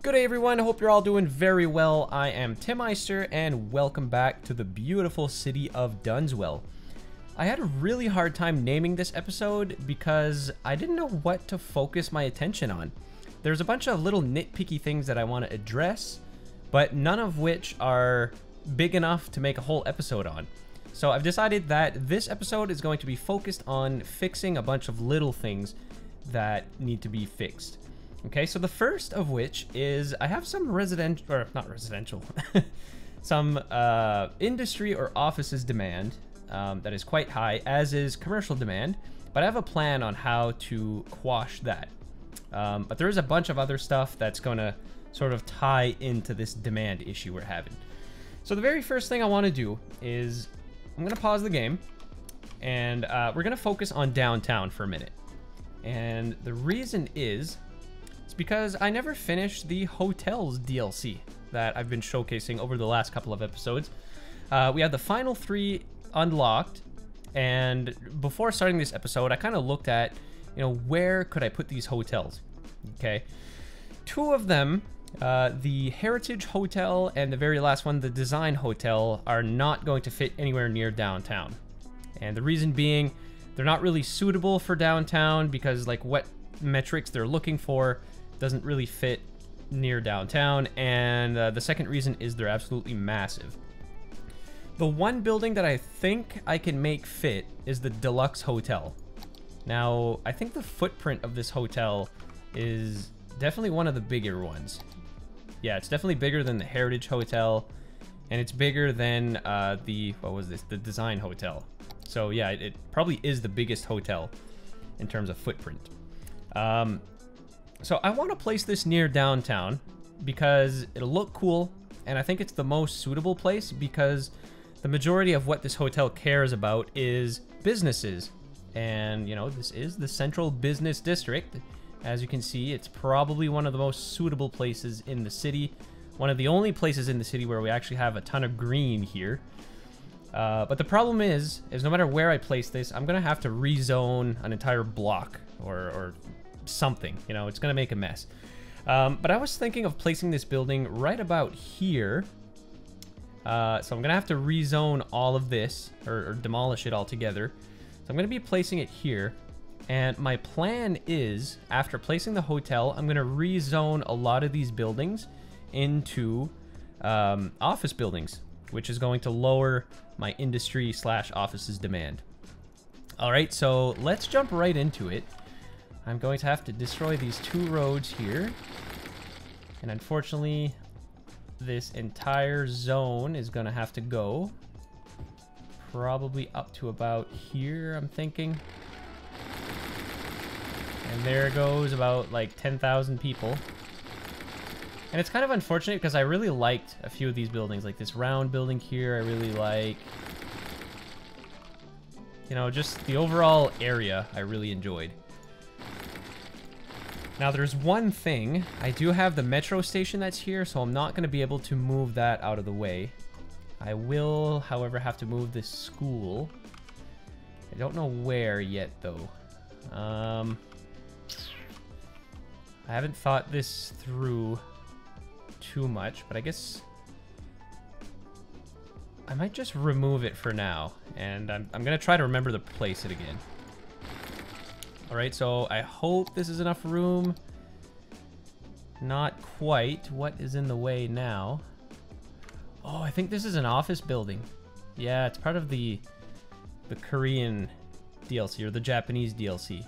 Good day everyone, hope you're all doing very well. I am Tim Eister and welcome back to the beautiful city of Dunswell. I had a really hard time naming this episode because I didn't know what to focus my attention on. There's a bunch of little nitpicky things that I want to address, but none of which are big enough to make a whole episode on. So I've decided that this episode is going to be focused on fixing a bunch of little things that need to be fixed. Okay, so the first of which is I have some some industry or offices demand that is quite high, as is commercial demand, but I have a plan on how to quash that. But there is a bunch of other stuff that's going to sort of tie into this demand issue we're having. So the very first thing I want to do is I'm going to pause the game and we're going to focus on downtown for a minute. And the reason is it's because I never finished the hotels DLC that I've been showcasing over the last couple of episodes. We had the final 3 unlocked, and before starting this episode, I kind of looked at, where could I put these hotels? Okay, 2 of them, the Heritage Hotel and the very last one, the Design Hotel, are not going to fit anywhere near downtown. And the reason being, they're not really suitable for downtown because like what metrics they're looking for doesn't really fit near downtown, and the second reason is they're absolutely massive. The one building that I think I can make fit is the Deluxe Hotel. Now, I think the footprint of this hotel is definitely one of the bigger ones. Yeah, it's definitely bigger than the Heritage Hotel, and it's bigger than the Design Hotel. So yeah, it probably is the biggest hotel in terms of footprint. So I want to place this near downtown because it'll look cool, and I think it's the most suitable place because the majority of what this hotel cares about is businesses. And, this is the central business district. As you can see, it's probably one of the most suitable places in the city. One of the only places in the city where we actually have a ton of green here. But the problem is no matter where I place this, I'm going to have to rezone an entire block or something, it's gonna make a mess. But I was thinking of placing this building right about here. So I'm gonna have to rezone all of this or demolish it altogether. So I'm gonna be placing it here. And my plan is, after placing the hotel, I'm gonna rezone a lot of these buildings into office buildings, which is going to lower my industry / offices demand. All right, so let's jump right into it. I'm going to have to destroy these 2 roads here. And unfortunately, this entire zone is going to have to go. Probably up to about here, I'm thinking. And there goes about like 10,000 people. And it's kind of unfortunate because I really liked a few of these buildings. Like this round building here, I really like. Just the overall area I really enjoyed. Now there's one thing, I do have the metro station that's here, so I'm not going to be able to move that out of the way. I will, however, have to move this school. I don't know where yet, though. I haven't thought this through too much, but I guess I might just remove it for now, and I'm going to try to remember to place it again. Alright, so I hope this is enough room. Not quite. What is in the way now? Oh, I think this is an office building. Yeah, it's part of the Korean DLC, or the Japanese DLC.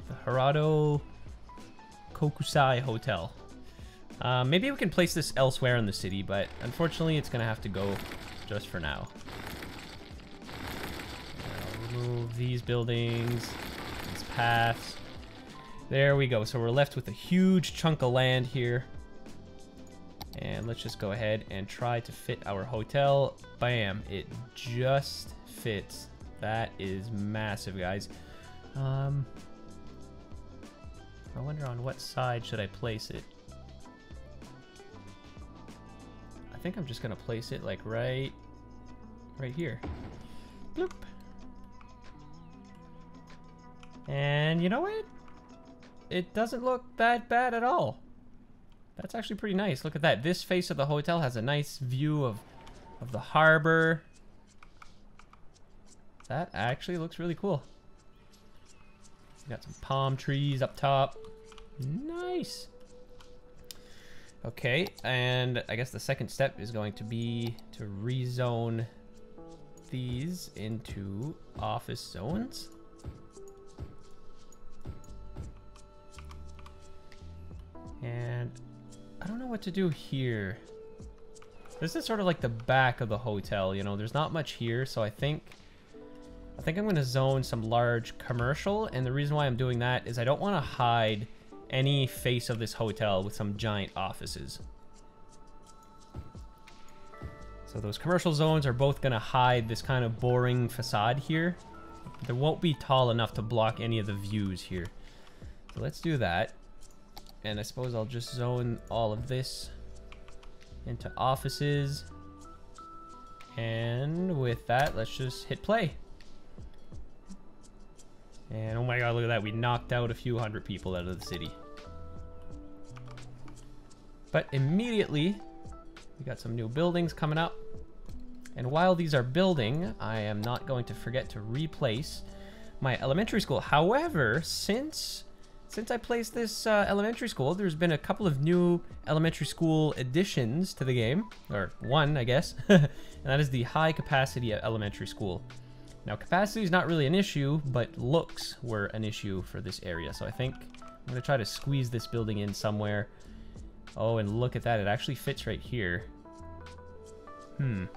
The Harado Kokusai Hotel. Maybe we can place this elsewhere in the city, but unfortunately it's going to have to go just for now. Remove these buildings, these paths. There we go. So we're left with a huge chunk of land here. And let's just go ahead and try to fit our hotel. Bam, it just fits. That is massive, guys. I wonder on what side should I place it. I think I'm just gonna place it like right here. Bloop. And you know what? It doesn't look that bad at all. That's actually pretty nice. Look at that. This face of the hotel has a nice view of the harbor. That actually looks really cool. Got some palm trees up top. Nice. Okay, and I guess the second step is going to be to rezone these into office zones. And I don't know what to do here. This is sort of like the back of the hotel, you know, there's not much here, so I think I'm going to zone some large commercial, and the reason why I'm doing that is I don't want to hide any face of this hotel with some giant offices. So those commercial zones are both going to hide this kind of boring facade here. There won't be tall enough to block any of the views here. So let's do that. And I suppose I'll just zone all of this into offices. And with that, let's just hit play. And oh my god, look at that. We knocked out a few hundred people out of the city. But immediately, we got some new buildings coming up. And while these are building, I am not going to forget to replace my elementary school. However, since I placed this elementary school, there's been a couple of new elementary school additions to the game. Or one, I guess. And that is the high capacity elementary school. Now, capacity is not really an issue, but looks were an issue for this area. So I think I'm going to try to squeeze this building in somewhere. Oh, and look at that. It actually fits right here. This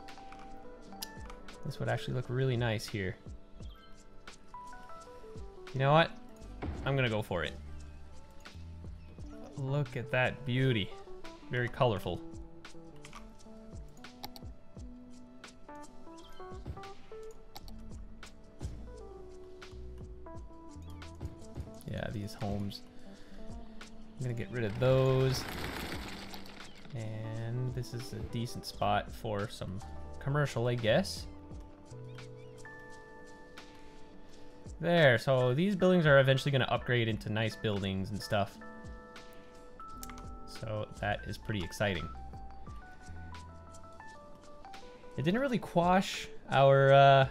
would actually look really nice here. You know what? I'm going to go for it. Look at that beauty. Very colorful. Yeah, these homes. I'm gonna get rid of those. And this is a decent spot for some commercial, I guess. There, so these buildings are eventually gonna upgrade into nice buildings and stuff. So that is pretty exciting. It didn't really quash our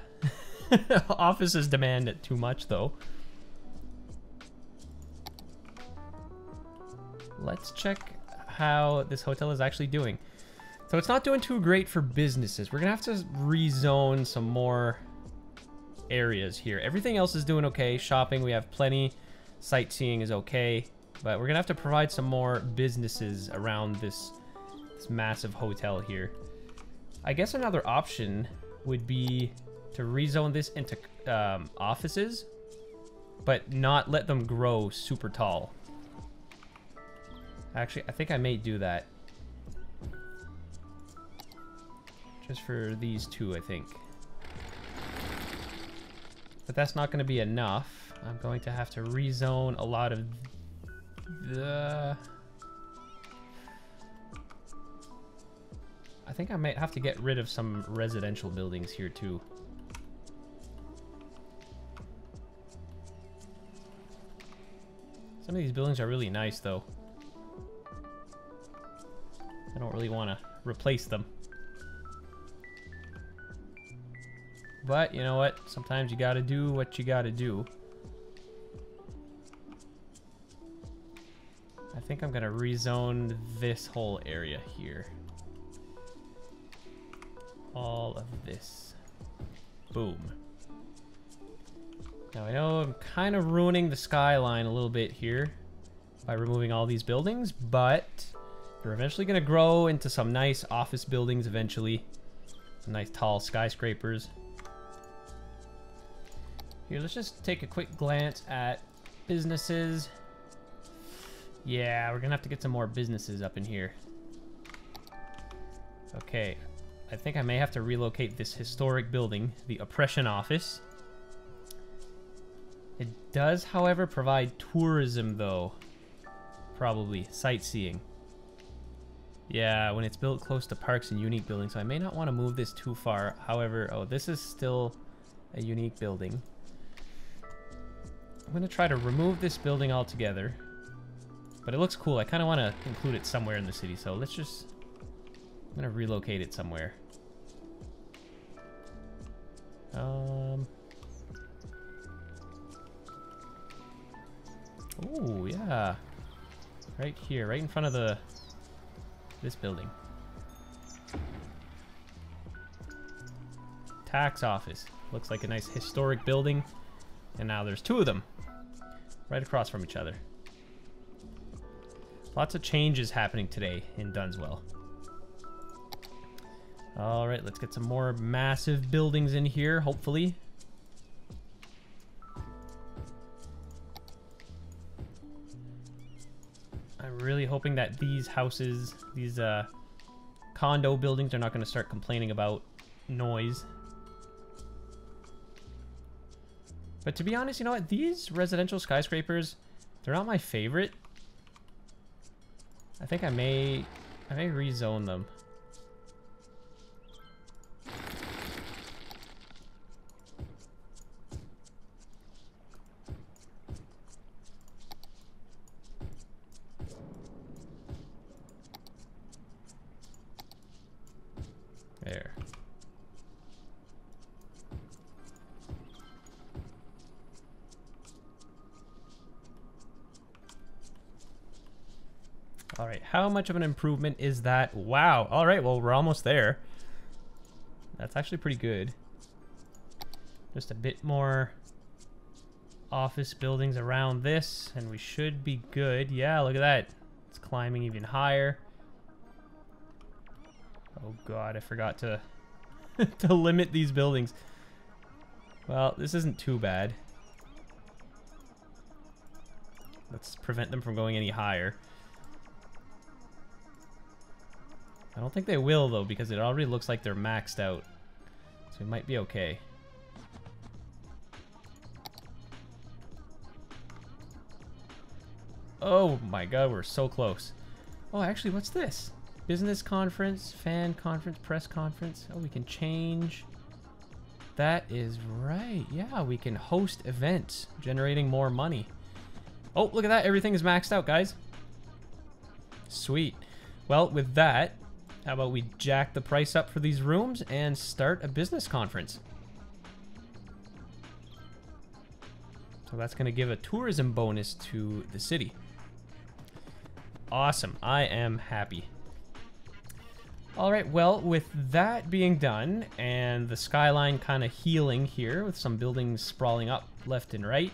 office's demand too much, though. Let's check how this hotel is actually doing. So it's not doing too great for businesses. We're gonna have to rezone some more areas here. Everything else is doing okay. Shopping, we have plenty. Sightseeing is okay. But we're gonna have to provide some more businesses around this massive hotel here. I guess another option would be to rezone this into offices, but not let them grow super tall. Actually, I think I may do that. Just for these two, I think. But that's not going to be enough. I'm going to have to rezone a lot of the... I think I might have to get rid of some residential buildings here too. Some of these buildings are really nice though. I don't really want to replace them. But you know what? Sometimes you gotta do what you gotta do. I think I'm gonna rezone this whole area here. All of this. Boom. Now I know I'm kind of ruining the skyline a little bit here by removing all these buildings, but they're eventually going to grow into some nice office buildings eventually. Some nice tall skyscrapers. Here, let's just take a quick glance at businesses. Yeah, we're going to have to get some more businesses up in here. Okay, I think I may have to relocate this historic building, the Oppression Office. It does, however, provide tourism, though. Probably sightseeing. Yeah, when it's built close to parks and unique buildings, so I may not want to move this too far. However, oh, this is still a unique building. I'm going to try to remove this building altogether. But it looks cool. I kind of want to include it somewhere in the city, so let's just... I'm going to relocate it somewhere. Oh, yeah. Right here, right in front of this building. Tax office. Looks like a nice historic building. And now there's two of them. Right across from each other. Lots of changes happening today in Dunswell. Alright, let's get some more massive buildings in here, hopefully. I'm really hoping that these houses, these condo buildings are not going to start complaining about noise. But to be honest, you know what? These residential skyscrapers, they're not my favorite. I think I may rezone them. There. All right, how much of an improvement is that? Wow. All right, well, we're almost there. That's actually pretty good. Just a bit more office buildings around this, and we should be good. Yeah, look at that. It's climbing even higher. Oh god, I forgot to to limit these buildings. Well, this isn't too bad. Let's prevent them from going any higher. I don't think they will, though, because it already looks like they're maxed out. So we might be okay. Oh my god, we're so close. Oh, actually, what's this? Business conference, fan conference, press conference. Oh, we can change. That is right. Yeah, we can host events, generating more money. Oh, look at that. Everything is maxed out, guys. Sweet. Well, with that, how about we jack the price up for these rooms and start a business conference? So that's going to give a tourism bonus to the city. Awesome. I am happy. All right, well, with that being done and the skyline kind of healing here with some buildings sprawling up left and right,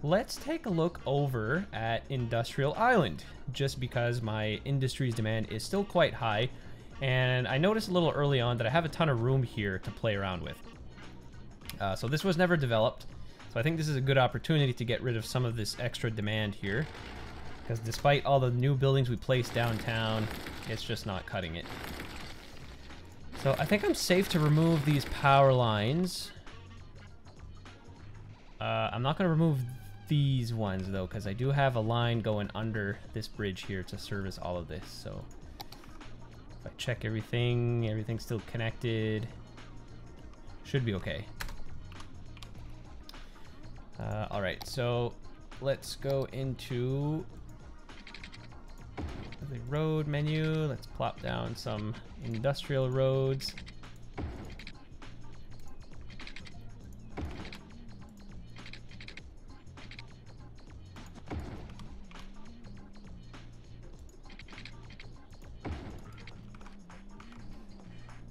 let's take a look over at Industrial Island, just because my industry's demand is still quite high, and I noticed a little early on that I have a ton of room here to play around with. So this was never developed, so I think this is a good opportunity to get rid of some of this extra demand here, because despite all the new buildings we placed downtown, it's just not cutting it. So I think I'm safe to remove these power lines. I'm not going to remove these ones, though, because I do have a line going under this bridge here to service all of this. So if I check everything, everything's still connected. Should be okay. All right, so let's go into the road menu. Let's plop down some industrial roads.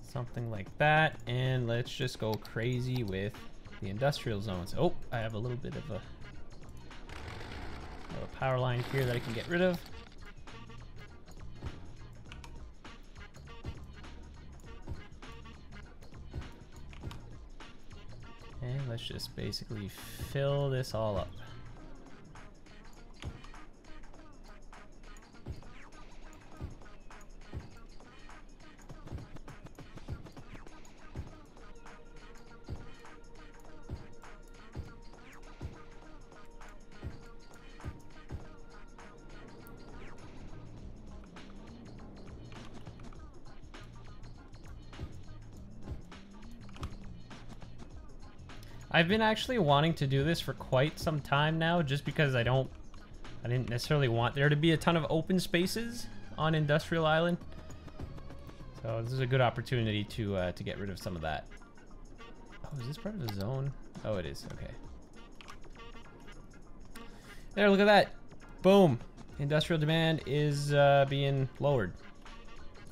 Something like that, and let's just go crazy with the industrial zones. Oh, I have a little bit of a power line here that I can get rid of. And let's just basically fill this all up. I've been actually wanting to do this for quite some time now, just because I don't I didn't necessarily want there to be a ton of open spaces on Industrial Island. So this is a good opportunity to get rid of some of that. Oh, is this part of the zone? Oh, it is. Okay. There, look at that. Boom. Industrial demand is being lowered.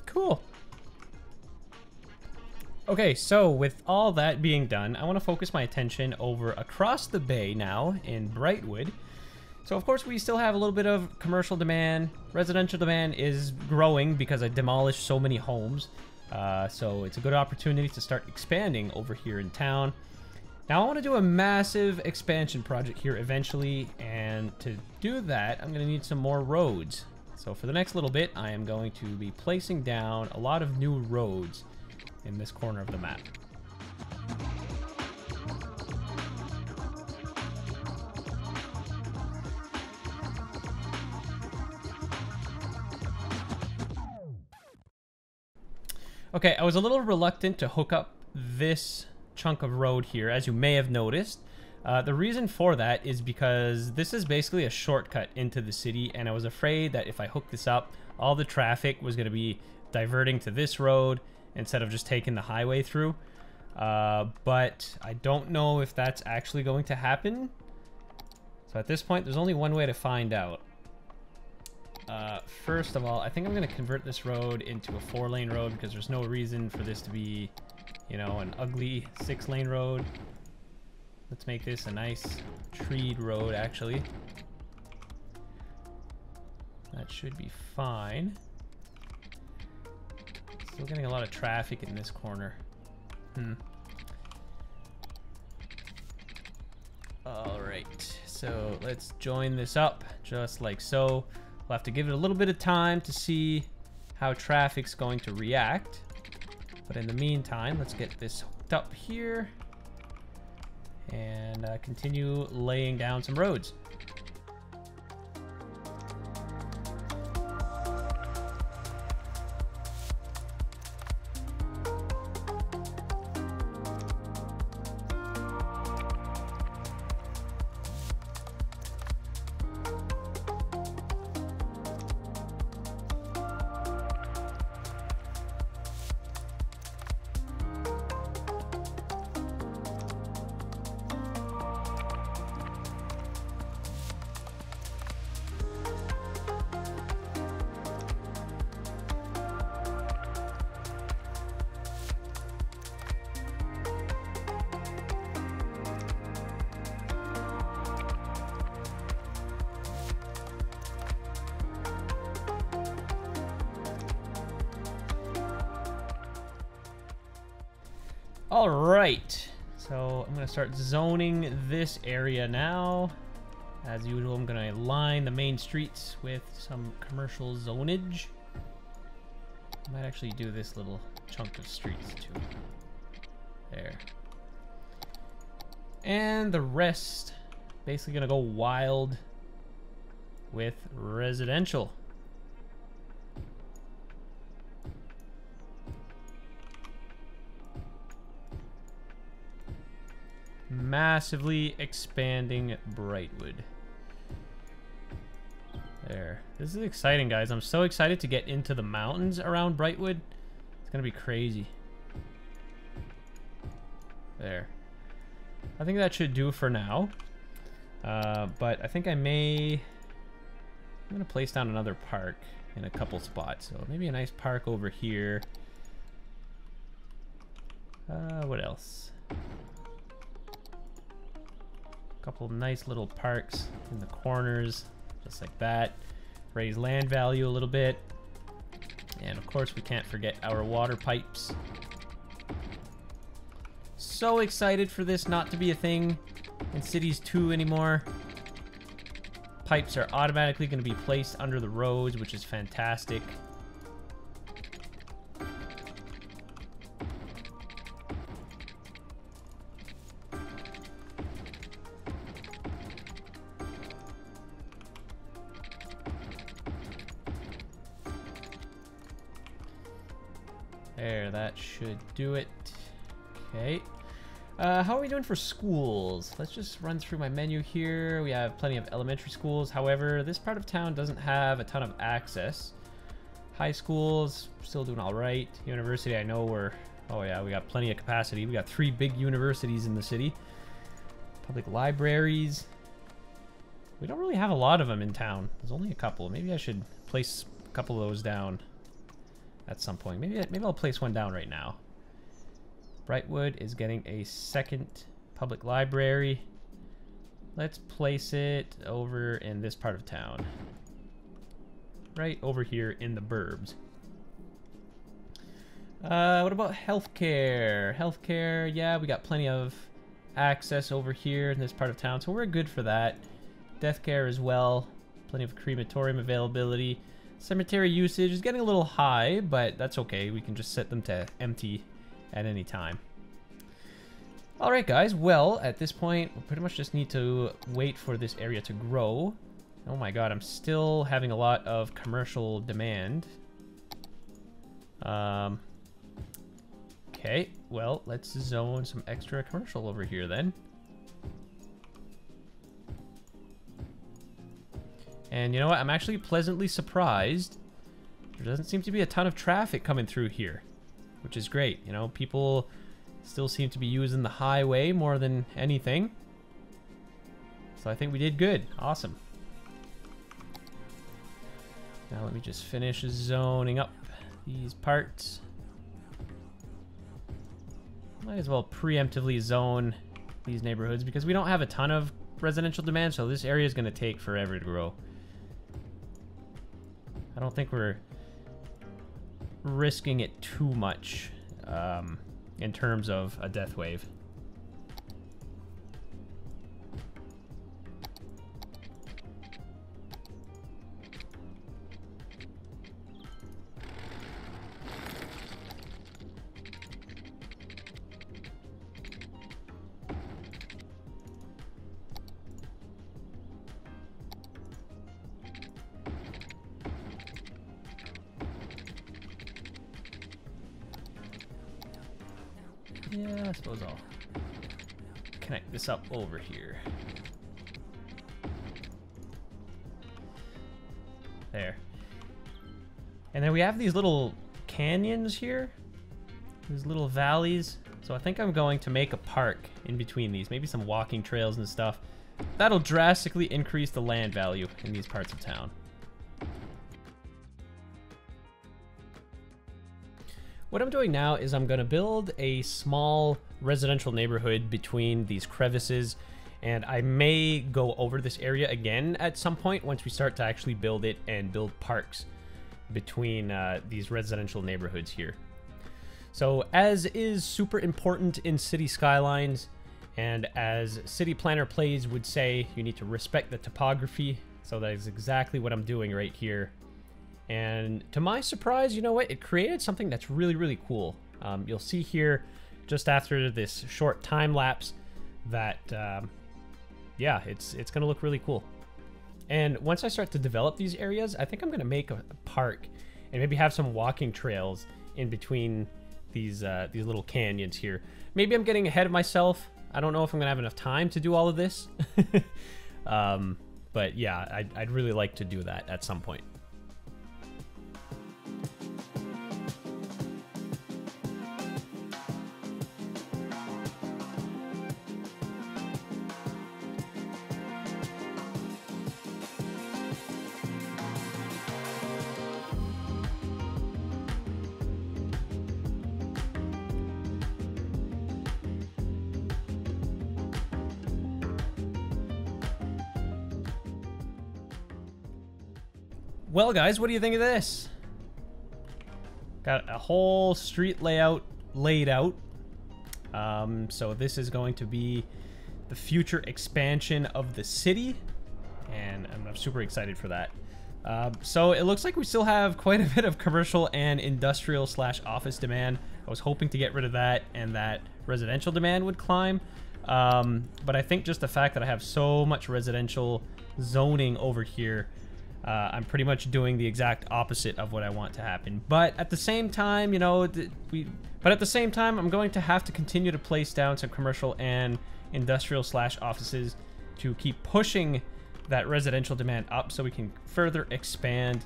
Cool. Okay, so with all that being done, I want to focus my attention over across the bay now in Brightwood. So of course we still have a little bit of commercial demand. Residential demand is growing because I demolished so many homes. So it's a good opportunity to start expanding over here in town. Now I want to do a massive expansion project here eventually, and to do that I'm going to need some more roads. So for the next little bit I am going to be placing down a lot of new roads in this corner of the map. Okay, I was a little reluctant to hook up this chunk of road here, as you may have noticed. The reason for that is because this is basically a shortcut into the city, and I was afraid that if I hooked this up, all the traffic was going to be diverting to this road instead of just taking the highway through. But I don't know if that's actually going to happen. So at this point, there's only one way to find out. First of all, I think I'm going to convert this road into a 4-lane road because there's no reason for this to be, you know, an ugly 6-lane road. Let's make this a nice treed road, actually. That should be fine. Still getting a lot of traffic in this corner. Alright, so let's join this up just like so. We'll have to give it a little bit of time to see how traffic's going to react. But in the meantime, let's get this hooked up here and continue laying down some roads. All right, so I'm gonna start zoning this area now. As usual, I'm gonna line the main streets with some commercial zonage. I might actually do this little chunk of streets too. There. And the rest, basically gonna go wild with residential. Massively expanding Brightwood. There. This is exciting, guys. I'm so excited to get into the mountains around Brightwood. It's gonna be crazy. There. I think that should do for now. But I think I'm gonna place down another park in a couple spots. So maybe a nice park over here. What else? Couple nice little parks in the corners, just like that. Raise land value a little bit. And of course we can't forget our water pipes. So excited for this not to be a thing in Cities 2 anymore. Pipes are automatically going to be placed under the roads, which is fantastic. There, that should do it. Okay. How are we doing for schools? Let's just run through my menu here. We have plenty of elementary schools. However, this part of town doesn't have a ton of access. High schools, still doing all right. University, I know we're... Oh yeah, we got plenty of capacity. We got 3 big universities in the city. Public libraries. We don't really have a lot of them in town. There's only a couple. Maybe I should place a couple of those down at some point. Maybe I'll place one down right now. Brightwood is getting a second public library. Let's place it over in this part of town. Right over here in the burbs. What about healthcare? Healthcare, yeah, we got plenty of access over here in this part of town, so we're good for that. Death care as well. Plenty of crematorium availability. Cemetery usage is getting a little high, but that's okay. We can just set them to empty at any time. Alright guys, well, at this point, we pretty much just need to wait for this area to grow. Oh my god, I'm still having a lot of commercial demand. Okay, well, let's zone some extra commercial over here then. And you know what? I'm actually pleasantly surprised. There doesn't seem to be a ton of traffic coming through here, which is great. You know, people still seem to be using the highway more than anything. So I think we did good. Awesome. Now let me just finish zoning up these parts. Might as well preemptively zone these neighborhoods because we don't have a ton of residential demand, so this area is going to take forever to grow. I don't think we're risking it too much in terms of a death wave. Yeah, I suppose I'll connect this up over here. There. And then we have these little canyons here. These little valleys. So I think I'm going to make a park in between these. Maybe some walking trails and stuff. That'll drastically increase the land value in these parts of town. What I'm doing now is I'm going to build a small residential neighborhood between these crevices, and I may go over this area again at some point once we start to actually build it and build parks between these residential neighborhoods here. So as is super important in City Skylines, and as City Planner Plays would say, you need to respect the topography. So that is exactly what I'm doing right here. And to my surprise, you know what? It created something that's really, really cool. You'll see here, just after this short time lapse, that, yeah, it's going to look really cool. And once I start to develop these areas, I think I'm going to make a park and maybe have some walking trails in between these little canyons here. Maybe I'm getting ahead of myself. I don't know if I'm going to have enough time to do all of this. But yeah, I'd really like to do that at some point. Well, guys, what do you think of this? Got a whole street layout laid out. So this is going to be the future expansion of the city, and I'm super excited for that. So it looks like we still have quite a bit of commercial and industrial / office demand. I was hoping to get rid of that and that residential demand would climb. But I think just the fact that I have so much residential zoning over here I'm pretty much doing the exact opposite of what I want to happen. But at the same time, you know, but at the same time, I'm going to have to continue to place down some commercial and industrial / offices to keep pushing that residential demand up so we can further expand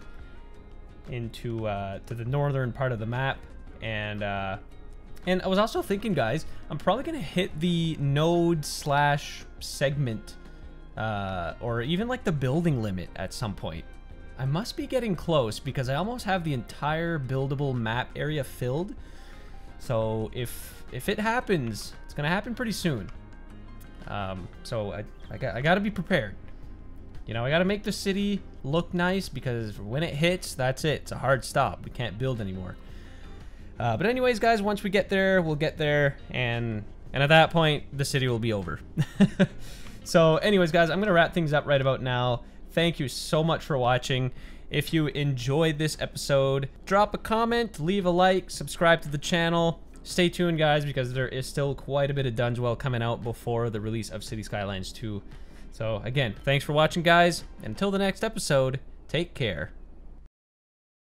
into to the northern part of the map. And I was also thinking, guys, I'm probably gonna hit the node / segment or even like the building limit at some point. I must be getting close because I almost have the entire buildable map area filled. So if it happens, it's gonna happen pretty soon. So I gotta be prepared. You know, I gotta make the city look nice because when it hits, that's it. It's a hard stop. We can't build anymore. But anyways, guys, once we get there, we'll get there, and at that point, the city will be over. So anyways, guys, I'm gonna wrap things up right about now. Thank you so much for watching. If you enjoyed this episode, drop a comment, leave a like, subscribe to the channel. Stay tuned, guys, because there is still quite a bit of Dunswell coming out before the release of City Skylines 2. So again, thanks for watching, guys. Until the next episode, take care.